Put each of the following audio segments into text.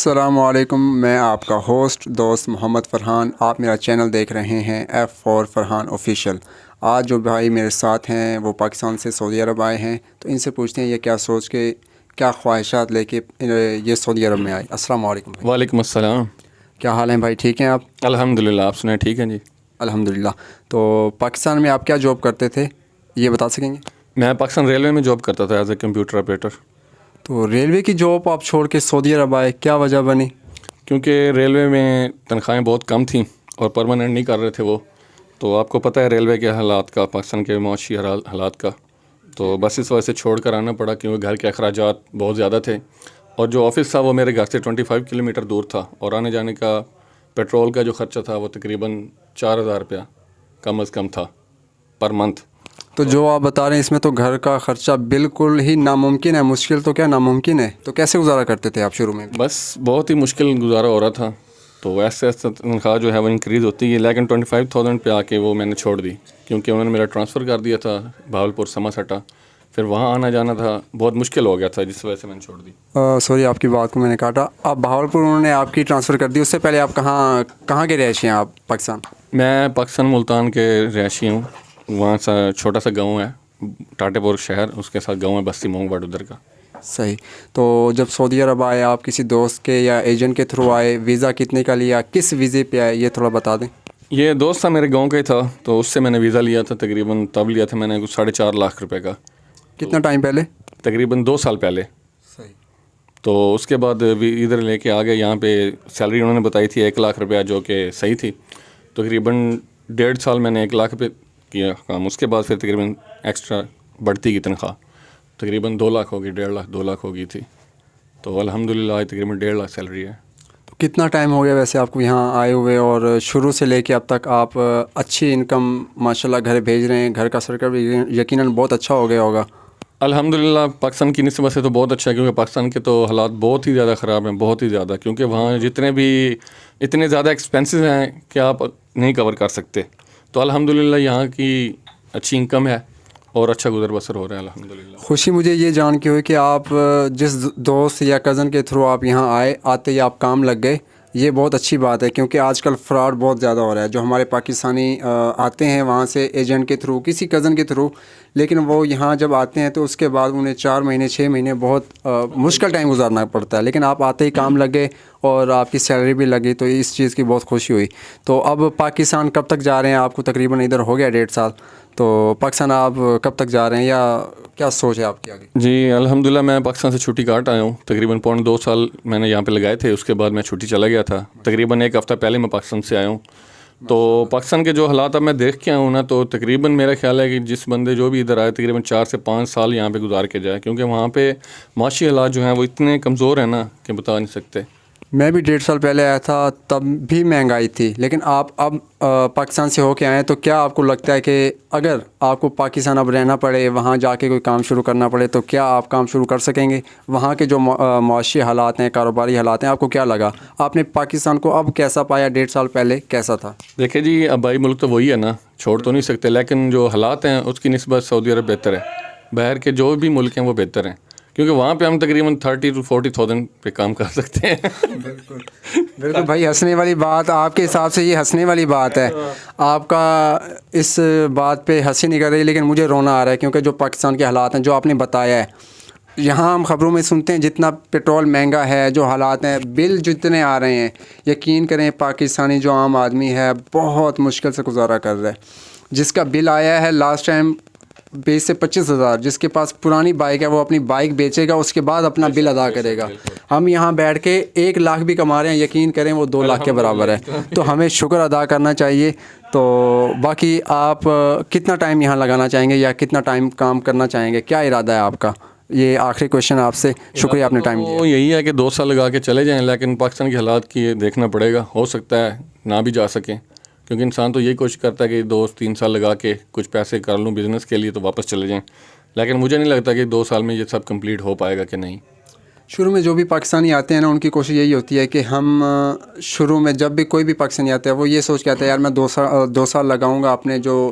السلام علیکم، میں آپ کا ہوسٹ دوست محمد فرحان. آپ میرا چینل دیکھ رہے ہیں F4 فرحان آفیشیل. آج جو بھائی میرے ساتھ ہیں وہ پاکستان سے سعودی عرب آئے ہیں، تو ان سے پوچھتے ہیں یہ کیا سوچ کے کیا خواہشات لے کے یہ سعودی عرب میں آئے. السلام علیکم بھائی. وعلیکم السلام. کیا حال ہیں بھائی؟ ٹھیک ہیں آپ؟ الحمدللہ. آپ سنیں ٹھیک ہیں جی؟ الحمدللہ. تو پاکستان میں آپ کیا جاب کرتے تھے، یہ بتا سکیں گے؟ میں پاکستان ریلوے میں جاب کرتا تھا ایز اے کمپیوٹر آپریٹر. تو ریلوے کی جاب آپ چھوڑ کے سعودی عرب آئے، کیا وجہ بنی؟ کیونکہ ریلوے میں تنخواہیں بہت کم تھیں اور پرماننٹ نہیں کر رہے تھے وہ. تو آپ کو پتہ ہے ریلوے کے حالات کا، پاکستان کے معاشی حالات کا. تو بس اس وجہ سے چھوڑ کر آنا پڑا، کیونکہ گھر کے اخراجات بہت زیادہ تھے اور جو آفس تھا وہ میرے گھر سے 25 کلومیٹر دور تھا، اور آنے جانے کا پیٹرول کا جو خرچہ تھا وہ تقریباً 4000 روپیہ کم از کم تھا پر منتھ. تو جو آپ بتا رہے ہیں اس میں تو گھر کا خرچہ بالکل ہی ناممکن ہے. مشکل تو کیا ناممکن ہے. تو کیسے گزارا کرتے تھے آپ شروع میں؟ بس بہت ہی مشکل گزارا ہو رہا تھا. تو ایسے ایسے تنخواہ جو ہے وہ انکریز ہوتی ہے، لیکن 25,000 پہ آ کے وہ میں نے چھوڑ دی، کیونکہ انہوں نے میرا ٹرانسفر کر دیا تھا بہاولپور سما سٹا. پھر وہاں آنا جانا تھا، بہت مشکل ہو گیا تھا، جس وجہ سے میں نے چھوڑ دی. سوری آپ کی بات کو میں نے کاٹا. آپ بہاولپور انہوں نے آپ کی ٹرانسفر کر دی، اس سے پہلے آپ کہاں کے رہائشی ہیں آپ پاکستان؟ میں پاکستان ملتان کے رہائشی ہوں. وہاں سے چھوٹا سا گاؤں ہے ٹاٹے پور شہر، اس کے ساتھ گاؤں ہے بستی مونگ واٹ ادھر کا. صحیح. تو جب سعودی عرب آئے آپ کسی دوست کے یا ایجنٹ کے تھرو آئے؟ ویزا کتنے کا لیا، کس ویزے پہ آئے، یہ تھوڑا بتا دیں. یہ دوست تھا میرے گاؤں کا ہی تھا، تو اس سے میں نے ویزا لیا تھا. تقریباً تب لیا تھا میں نے 4.5 لاکھ روپے کا. کتنا ٹائم پہلے؟ تقریباً 2 سال پہلے. صحیح. تو اس کے بعد ادھر لے کے آ گئے. یہاں پہ سیلری انہوں نے بتائی تھی 1 لاکھ روپیہ، جو کہ صحیح تھی. تقریباً 1.5 سال میں نے 1 لاکھ روپے کیا کام. اس کے بعد پھر تقریباً ایکسٹرا بڑھتی کی تنخواہ تقریباً 2 لاکھ ہوگی، 1.5 لاکھ 2 لاکھ ہو گئی تھی. تو الحمدللہ آج تقریباً 1.5 لاکھ سیلری ہے. تو کتنا ٹائم ہو گیا ویسے آپ کو یہاں آئے ہوئے، اور شروع سے لے کے اب تک آپ اچھی انکم ماشاءاللہ گھر بھیج رہے ہیں؟ گھر کا سرکل بھی یقیناً بہت اچھا ہو گیا ہوگا. الحمدللہ پاکستان کی نسبت سے تو بہت اچھا ہے، کیونکہ پاکستان کے تو حالات بہت ہی زیادہ خراب ہیں، بہت ہی زیادہ. کیونکہ وہاں جتنے بھی اتنے زیادہ ایکسپینسز ہیں کہ آپ نہیں کور کر سکتے. تو الحمدللہ یہاں کی اچھی انکم ہے اور اچھا گزر بسر ہو رہا ہے الحمدللہ. خوشی مجھے یہ جان کے ہوئی کہ آپ جس دوست یا کزن کے تھرو آپ یہاں آتے ہی آپ کام لگ گئے. یہ بہت اچھی بات ہے، کیونکہ آج کل فراڈ بہت زیادہ ہو رہا ہے. جو ہمارے پاکستانی آتے ہیں وہاں سے ایجنٹ کے تھرو، کسی کزن کے تھرو، لیکن وہ یہاں جب آتے ہیں تو اس کے بعد انہیں 4 مہینے 6 مہینے بہت مشکل ٹائم گزارنا پڑتا ہے. لیکن آپ آتے ہی کام لگ گئے اور آپ کی سیلری بھی لگی، تو اس چیز کی بہت خوشی ہوئی. تو اب پاکستان کب تک جا رہے ہیں؟ آپ کو تقریباً ادھر ہو گیا 1.5 سال. تو پاکستان آپ کب تک جا رہے ہیں، یا کیا سوچ ہے آپ کی آگے؟ جی الحمدللہ میں پاکستان سے چھٹی کاٹ آیا ہوں. تقریباً 2.25 سال میں نے یہاں پہ لگائے تھے. اس کے بعد میں چھٹی چلا گیا تھا. تقریباً 1 ہفتہ پہلے میں پاکستان سے آیا ہوں. تو پاکستان کے جو حالات اب میں دیکھ کے آیا ہوں نا، تو تقریباً میرا خیال ہے کہ جس بندے جو بھی ادھر آئے تقریباً 4 سے 5 سال یہاں پہ گزار کے جائے، کیونکہ وہاں پہ معاشی حالات جو ہیں وہ اتنے کمزور ہیں نا کہ بتا نہیں سکتے. میں بھی 1.5 سال پہلے آیا تھا، تب بھی مہنگائی تھی. لیکن آپ اب پاکستان سے ہو کے آئے، تو کیا آپ کو لگتا ہے کہ اگر آپ کو پاکستان اب رہنا پڑے، وہاں جا کے کوئی کام شروع کرنا پڑے، تو کیا آپ کام شروع کر سکیں گے؟ وہاں کے جو معاشی حالات ہیں، کاروباری حالات ہیں، آپ کو کیا لگا؟ آپ نے پاکستان کو اب کیسا پایا؟ 1.5 سال پہلے کیسا تھا؟ دیکھیں جی، آبائی ملک تو وہی ہے نا، چھوڑ تو نہیں سکتے، لیکن جو حالات ہیں اس کی نسبت سعودی عرب بہتر ہے. باہر کے جو بھی ملک ہیں وہ بہتر ہیں، کیونکہ وہاں پہ ہم تقریباً 30,000 to 40,000 پہ کام کر سکتے ہیں. بالکل بھائی، ہنسنے والی بات آپ کے حساب سے یہ ہنسنے والی بات ہے. آپ کا اس بات پہ ہنسی نہیں کر رہی، لیکن مجھے رونا آ رہا ہے، کیونکہ جو پاکستان کے حالات ہیں جو آپ نے بتایا ہے، یہاں ہم خبروں میں سنتے ہیں جتنا پیٹرول مہنگا ہے، جو حالات ہیں، بل جتنے آ رہے ہیں، یقین کریں پاکستانی جو عام آدمی ہے بہت مشکل سے گزارا کر رہا ہے. جس کا بل آیا ہے لاسٹ ٹائم 20 سے 25 ہزار، جس کے پاس پرانی بائک ہے وہ اپنی بائک بیچے گا، اس کے بعد اپنا بل ادا کرے گا. ہم یہاں بیٹھ کے 1 لاکھ بھی کما رہے ہیں، یقین کریں وہ 2 لاکھ کے برابر ہے. تو ہمیں شکر ادا کرنا چاہیے. تو باقی آپ کتنا ٹائم یہاں لگانا چاہیں گے، یا کتنا ٹائم کام کرنا چاہیں گے؟ کیا ارادہ ہے آپ کا؟ یہ آخری کویشچن آپ سے. شکریہ آپ نے ٹائم دیا. یہی ہے کہ 2 سال لگا کے چلے جائیں، لیکن پاکستان کے حالات کی دیکھنا پڑے گا. ہو سکتا ہے نہ بھی جا سکیں، کیونکہ انسان تو یہی کوشش کرتا ہے کہ 2-3 سال لگا کے کچھ پیسے کر لوں بزنس کے لیے تو واپس چلے جائیں. لیکن مجھے نہیں لگتا کہ 2 سال میں یہ سب کمپلیٹ ہو پائے گا کہ نہیں. شروع میں جو بھی پاکستانی آتے ہیں نا، ان کی کوشش یہی ہوتی ہے کہ ہم شروع میں جب بھی کوئی بھی پاکستانی آتا ہے وہ یہ سوچ کے آتا ہے یار میں 2 سال لگاؤں گا اپنے جو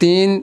3